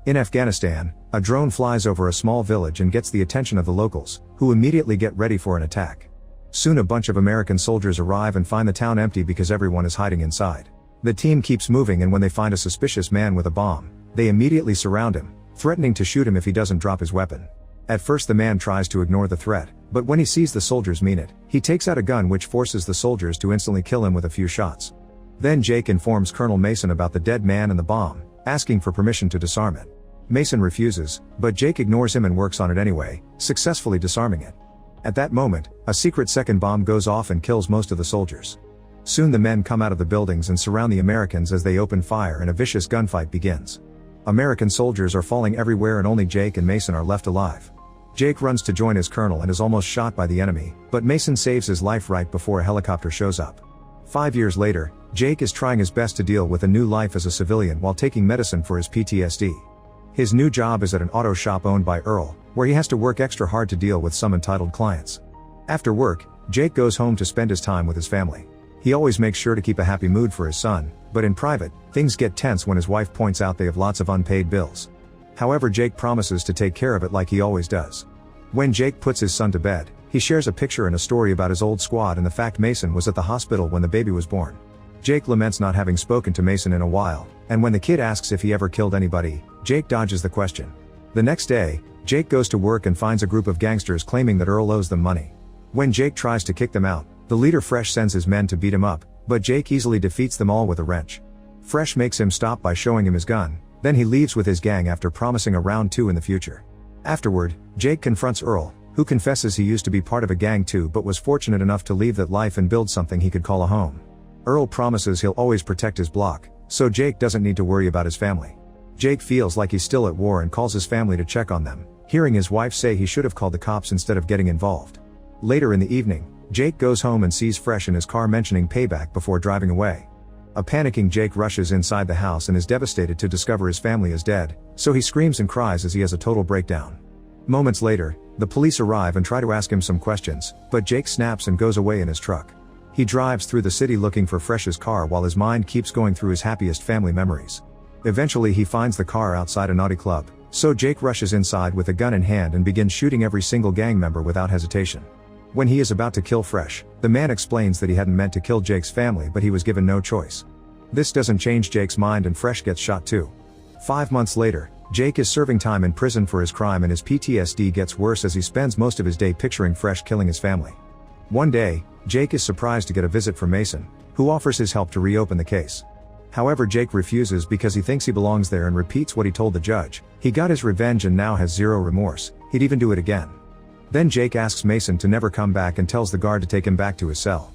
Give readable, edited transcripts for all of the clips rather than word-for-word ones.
In Afghanistan, a drone flies over a small village and gets the attention of the locals, who immediately get ready for an attack. Soon a bunch of American soldiers arrive and find the town empty because everyone is hiding inside. The team keeps moving, and when they find a suspicious man with a bomb, they immediately surround him, threatening to shoot him if he doesn't drop his weapon. At first the man tries to ignore the threat, but when he sees the soldiers mean it, he takes out a gun which forces the soldiers to instantly kill him with a few shots. Then Jake informs Colonel Mason about the dead man and the bomb, asking for permission to disarm it. Mason refuses, but Jake ignores him and works on it anyway, successfully disarming it. At that moment, a secret second bomb goes off and kills most of the soldiers. Soon the men come out of the buildings and surround the Americans as they open fire and a vicious gunfight begins. American soldiers are falling everywhere and only Jake and Mason are left alive. Jake runs to join his colonel and is almost shot by the enemy, but Mason saves his life right before a helicopter shows up. 5 years later, Jake is trying his best to deal with a new life as a civilian while taking medicine for his PTSD. His new job is at an auto shop owned by Earl, where he has to work extra hard to deal with some entitled clients. After work, Jake goes home to spend his time with his family. He always makes sure to keep a happy mood for his son, but in private, things get tense when his wife points out they have lots of unpaid bills. However, Jake promises to take care of it like he always does. When Jake puts his son to bed, he shares a picture and a story about his old squad and the fact Mason was at the hospital when the baby was born. Jake laments not having spoken to Mason in a while, and when the kid asks if he ever killed anybody, Jake dodges the question. The next day, Jake goes to work and finds a group of gangsters claiming that Earl owes them money. When Jake tries to kick them out, the leader Fresh sends his men to beat him up, but Jake easily defeats them all with a wrench. Fresh makes him stop by showing him his gun, then he leaves with his gang after promising a round 2 in the future. Afterward, Jake confronts Earl, who confesses he used to be part of a gang too but was fortunate enough to leave that life and build something he could call a home. Earl promises he'll always protect his block, so Jake doesn't need to worry about his family. Jake feels like he's still at war and calls his family to check on them, hearing his wife say he should have called the cops instead of getting involved. Later in the evening, Jake goes home and sees Fresh in his car mentioning payback before driving away. A panicking Jake rushes inside the house and is devastated to discover his family is dead, so he screams and cries as he has a total breakdown. Moments later, the police arrive and try to ask him some questions, but Jake snaps and goes away in his truck. He drives through the city looking for Fresh's car while his mind keeps going through his happiest family memories. Eventually he finds the car outside a naughty club, so Jake rushes inside with a gun in hand and begins shooting every single gang member without hesitation. When he is about to kill Fresh, the man explains that he hadn't meant to kill Jake's family but he was given no choice. This doesn't change Jake's mind and Fresh gets shot too. 5 months later, Jake is serving time in prison for his crime and his PTSD gets worse as he spends most of his day picturing Fresh killing his family. One day, Jake is surprised to get a visit from Mason, who offers his help to reopen the case. However, Jake refuses because he thinks he belongs there and repeats what he told the judge. He got his revenge and now has zero remorse, he'd even do it again. Then Jake asks Mason to never come back and tells the guard to take him back to his cell.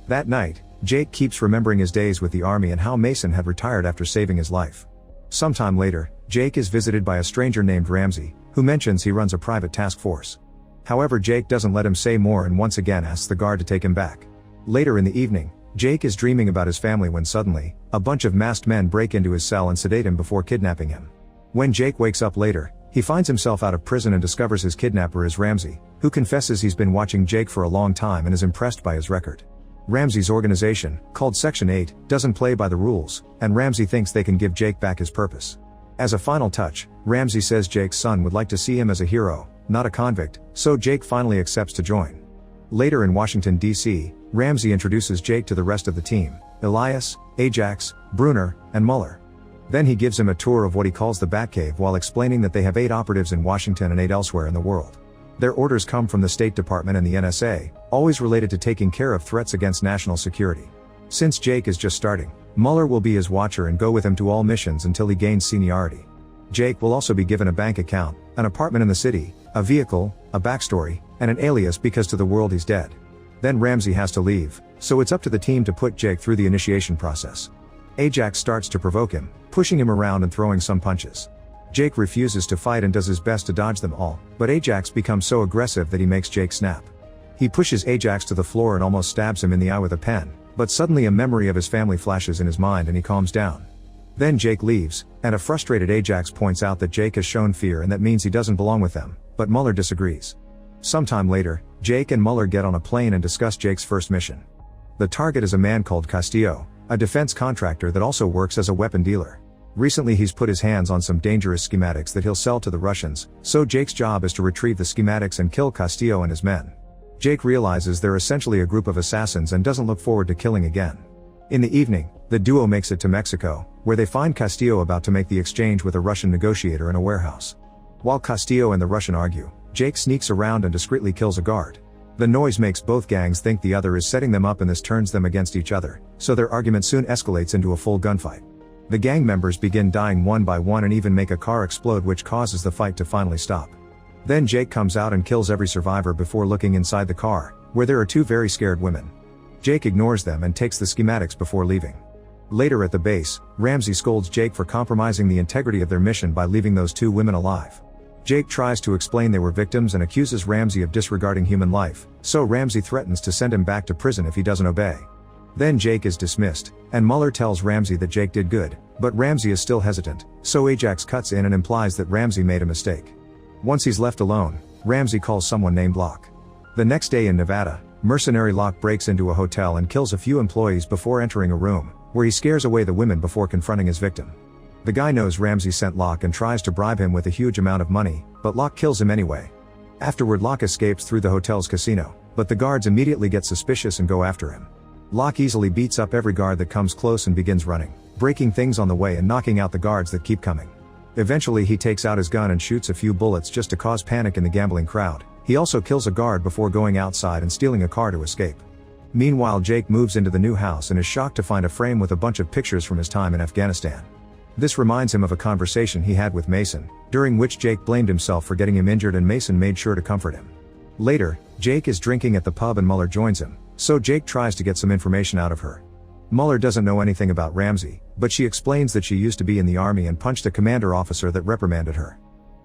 That night, Jake keeps remembering his days with the army and how Mason had retired after saving his life. Sometime later, Jake is visited by a stranger named Ramsey, who mentions he runs a private task force. However, Jake doesn't let him say more and once again asks the guard to take him back. Later in the evening, Jake is dreaming about his family when suddenly, a bunch of masked men break into his cell and sedate him before kidnapping him. When Jake wakes up later, he finds himself out of prison and discovers his kidnapper is Ramsey, who confesses he's been watching Jake for a long time and is impressed by his record. Ramsey's organization, called Section 8, doesn't play by the rules, and Ramsey thinks they can give Jake back his purpose. As a final touch, Ramsey says Jake's son would like to see him as a hero, not a convict, so Jake finally accepts to join. Later in Washington, D.C., Ramsey introduces Jake to the rest of the team, Elias, Ajax, Brunner, and Mueller. Then he gives him a tour of what he calls the Batcave while explaining that they have 8 operatives in Washington and 8 elsewhere in the world. Their orders come from the State Department and the NSA, always related to taking care of threats against national security. Since Jake is just starting, Mueller will be his watcher and go with him to all missions until he gains seniority. Jake will also be given a bank account, an apartment in the city, a vehicle, a backstory, and an alias because to the world he's dead. Then Ramsey has to leave, so it's up to the team to put Jake through the initiation process. Ajax starts to provoke him, pushing him around and throwing some punches. Jake refuses to fight and does his best to dodge them all, but Ajax becomes so aggressive that he makes Jake snap. He pushes Ajax to the floor and almost stabs him in the eye with a pen, but suddenly a memory of his family flashes in his mind and he calms down. Then Jake leaves, and a frustrated Ajax points out that Jake has shown fear and that means he doesn't belong with them, but Mueller disagrees. Sometime later, Jake and Mueller get on a plane and discuss Jake's first mission. The target is a man called Castillo, a defense contractor that also works as a weapon dealer. Recently he's put his hands on some dangerous schematics that he'll sell to the Russians, so Jake's job is to retrieve the schematics and kill Castillo and his men. Jake realizes they're essentially a group of assassins and doesn't look forward to killing again. In the evening, the duo makes it to Mexico, where they find Castillo about to make the exchange with a Russian negotiator in a warehouse. While Castillo and the Russian argue, Jake sneaks around and discreetly kills a guard. The noise makes both gangs think the other is setting them up, and this turns them against each other, so their argument soon escalates into a full gunfight. The gang members begin dying one by one and even make a car explode, which causes the fight to finally stop. Then Jake comes out and kills every survivor before looking inside the car, where there are two very scared women. Jake ignores them and takes the schematics before leaving. Later at the base, Ramsey scolds Jake for compromising the integrity of their mission by leaving those two women alive. Jake tries to explain they were victims and accuses Ramsey of disregarding human life, so Ramsey threatens to send him back to prison if he doesn't obey. Then Jake is dismissed, and Mueller tells Ramsey that Jake did good, but Ramsey is still hesitant, so Ajax cuts in and implies that Ramsey made a mistake. Once he's left alone, Ramsey calls someone named Locke. The next day in Nevada, mercenary Locke breaks into a hotel and kills a few employees before entering a room, where he scares away the women before confronting his victim. The guy knows Ramsey sent Locke and tries to bribe him with a huge amount of money, but Locke kills him anyway. Afterward, Locke escapes through the hotel's casino, but the guards immediately get suspicious and go after him. Locke easily beats up every guard that comes close and begins running, breaking things on the way and knocking out the guards that keep coming. Eventually he takes out his gun and shoots a few bullets just to cause panic in the gambling crowd. He also kills a guard before going outside and stealing a car to escape. Meanwhile, Jake moves into the new house and is shocked to find a frame with a bunch of pictures from his time in Afghanistan. This reminds him of a conversation he had with Mason, during which Jake blamed himself for getting him injured and Mason made sure to comfort him. Later, Jake is drinking at the pub and Mueller joins him, so Jake tries to get some information out of her. Mueller doesn't know anything about Ramsey, but she explains that she used to be in the army and punched a commander officer that reprimanded her.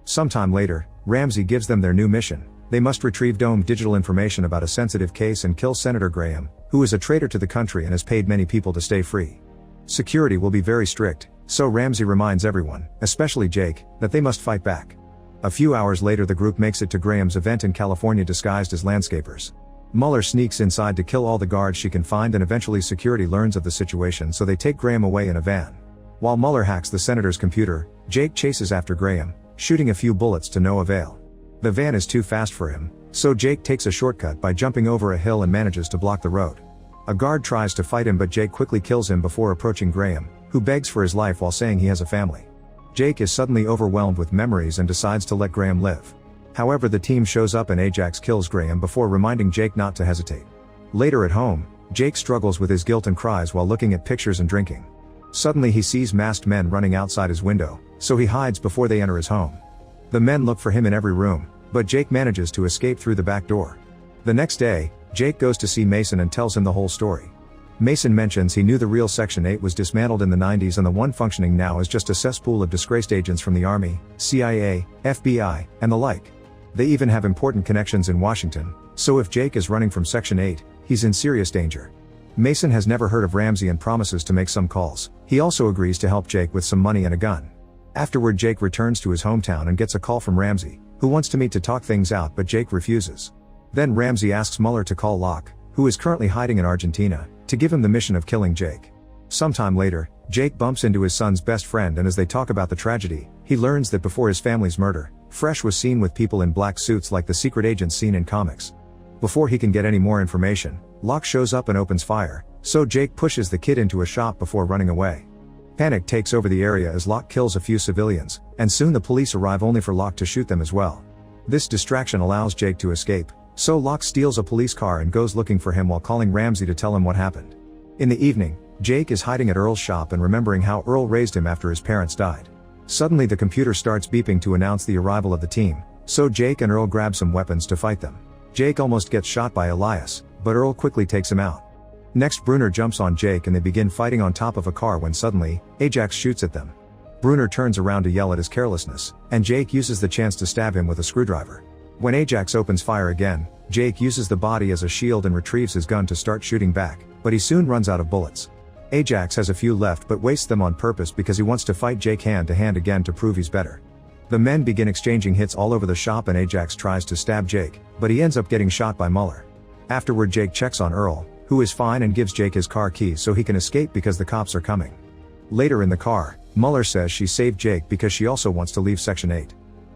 Sometime later, Ramsey gives them their new mission. They must retrieve domed digital information about a sensitive case and kill Senator Graham, who is a traitor to the country and has paid many people to stay free. Security will be very strict, so Ramsey reminds everyone, especially Jake, that they must fight back. A few hours later, the group makes it to Graham's event in California disguised as landscapers. Mueller sneaks inside to kill all the guards she can find, and eventually security learns of the situation, so they take Graham away in a van. While Mueller hacks the senator's computer, Jake chases after Graham, shooting a few bullets to no avail. The van is too fast for him, so Jake takes a shortcut by jumping over a hill and manages to block the road. A guard tries to fight him, but Jake quickly kills him before approaching Graham, who begs for his life while saying he has a family. Jake is suddenly overwhelmed with memories and decides to let Graham live. However, the team shows up and Ajax kills Graham before reminding Jake not to hesitate. Later at home, Jake struggles with his guilt and cries while looking at pictures and drinking. Suddenly he sees masked men running outside his window, so he hides before they enter his home. The men look for him in every room, but Jake manages to escape through the back door. The next day, Jake goes to see Mason and tells him the whole story. Mason mentions he knew the real Section 8 was dismantled in the 90s and the one functioning now is just a cesspool of disgraced agents from the Army, CIA, FBI, and the like. They even have important connections in Washington, so if Jake is running from Section 8, he's in serious danger. Mason has never heard of Ramsey and promises to make some calls. He also agrees to help Jake with some money and a gun. Afterward, Jake returns to his hometown and gets a call from Ramsey, who wants to meet to talk things out, but Jake refuses. Then Ramsey asks Mueller to call Locke, who is currently hiding in Argentina, to give him the mission of killing Jake. Sometime later, Jake bumps into his son's best friend, and as they talk about the tragedy, he learns that before his family's murder, Fresh was seen with people in black suits like the secret agents seen in comics. Before he can get any more information, Locke shows up and opens fire, so Jake pushes the kid into a shop before running away. Panic takes over the area as Locke kills a few civilians, and soon the police arrive only for Locke to shoot them as well. This distraction allows Jake to escape, so Locke steals a police car and goes looking for him while calling Ramsey to tell him what happened. In the evening, Jake is hiding at Earl's shop and remembering how Earl raised him after his parents died. Suddenly the computer starts beeping to announce the arrival of the team, so Jake and Earl grab some weapons to fight them. Jake almost gets shot by Elias, but Earl quickly takes him out. Next, Bruner jumps on Jake and they begin fighting on top of a car when suddenly, Ajax shoots at them. Bruner turns around to yell at his carelessness, and Jake uses the chance to stab him with a screwdriver. When Ajax opens fire again, Jake uses the body as a shield and retrieves his gun to start shooting back, but he soon runs out of bullets. Ajax has a few left but wastes them on purpose because he wants to fight Jake hand to hand again to prove he's better. The men begin exchanging hits all over the shop and Ajax tries to stab Jake, but he ends up getting shot by Mueller. Afterward, Jake checks on Earl, who is fine and gives Jake his car keys so he can escape because the cops are coming. Later in the car, Mueller says she saved Jake because she also wants to leave Section 8.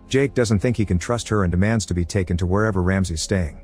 Jake doesn't think he can trust her and demands to be taken to wherever Ramsey's staying.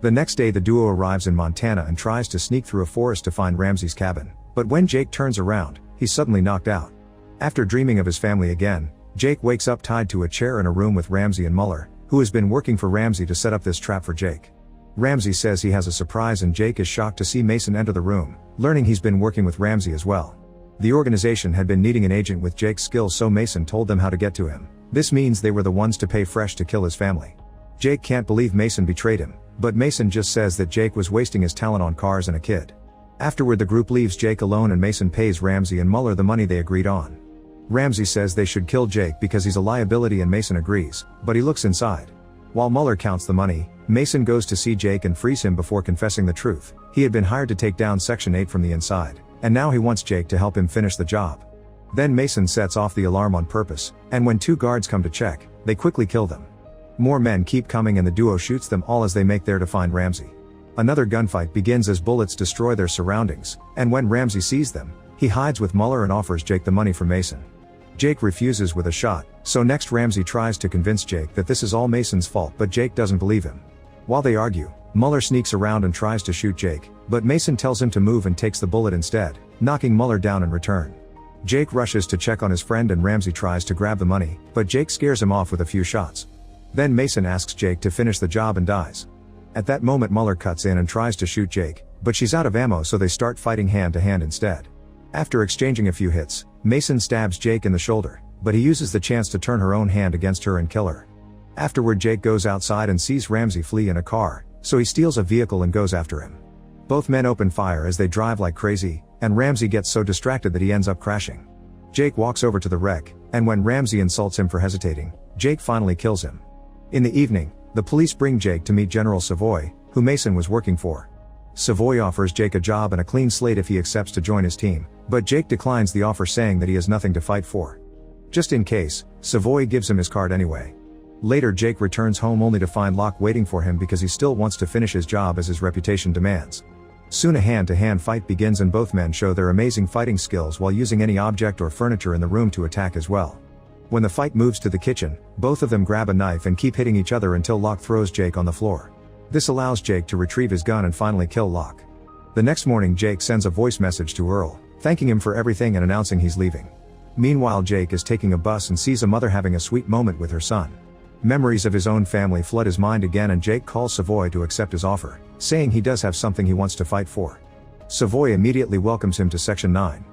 The next day the duo arrives in Montana and tries to sneak through a forest to find Ramsey's cabin, but when Jake turns around, he's suddenly knocked out. After dreaming of his family again, Jake wakes up tied to a chair in a room with Ramsey and Mueller, who has been working for Ramsey to set up this trap for Jake. Ramsey says he has a surprise and Jake is shocked to see Mason enter the room, learning he's been working with Ramsey as well. The organization had been needing an agent with Jake's skills, so Mason told them how to get to him. This means they were the ones to pay Fresh to kill his family. Jake can't believe Mason betrayed him, but Mason just says that Jake was wasting his talent on cars and a kid. Afterward the group leaves Jake alone and Mason pays Ramsey and Mueller the money they agreed on. Ramsey says they should kill Jake because he's a liability and Mason agrees, but he looks inside. While Mueller counts the money, Mason goes to see Jake and frees him before confessing the truth. He had been hired to take down Section 8 from the inside, and now he wants Jake to help him finish the job. Then Mason sets off the alarm on purpose, and when two guards come to check, they quickly kill them. More men keep coming and the duo shoots them all as they make there to find Ramsey. Another gunfight begins as bullets destroy their surroundings, and when Ramsey sees them, he hides with Mueller and offers Jake the money for Mason. Jake refuses with a shot, so next Ramsey tries to convince Jake that this is all Mason's fault, but Jake doesn't believe him. While they argue, Mueller sneaks around and tries to shoot Jake, but Mason tells him to move and takes the bullet instead, knocking Mueller down in return. Jake rushes to check on his friend and Ramsey tries to grab the money, but Jake scares him off with a few shots. Then Mason asks Jake to finish the job and dies. At that moment Mueller cuts in and tries to shoot Jake, but she's out of ammo, so they start fighting hand to hand instead. After exchanging a few hits, Mason stabs Jake in the shoulder, but he uses the chance to turn her own hand against her and kill her. Afterward Jake goes outside and sees Ramsey flee in a car, so he steals a vehicle and goes after him. Both men open fire as they drive like crazy, and Ramsey gets so distracted that he ends up crashing. Jake walks over to the wreck, and when Ramsey insults him for hesitating, Jake finally kills him. In the evening, the police bring Jake to meet General Savoy, who Mason was working for. Savoy offers Jake a job and a clean slate if he accepts to join his team, but Jake declines the offer saying that he has nothing to fight for. Just in case, Savoy gives him his card anyway. Later Jake returns home only to find Locke waiting for him because he still wants to finish his job as his reputation demands. Soon a hand-to-hand fight begins and both men show their amazing fighting skills while using any object or furniture in the room to attack as well. When the fight moves to the kitchen, both of them grab a knife and keep hitting each other until Locke throws Jake on the floor. This allows Jake to retrieve his gun and finally kill Locke. The next morning Jake sends a voice message to Earl, thanking him for everything and announcing he's leaving. Meanwhile Jake is taking a bus and sees a mother having a sweet moment with her son. Memories of his own family flood his mind again and Jake calls Savoy to accept his offer, saying he does have something he wants to fight for. Savoy immediately welcomes him to Section 9.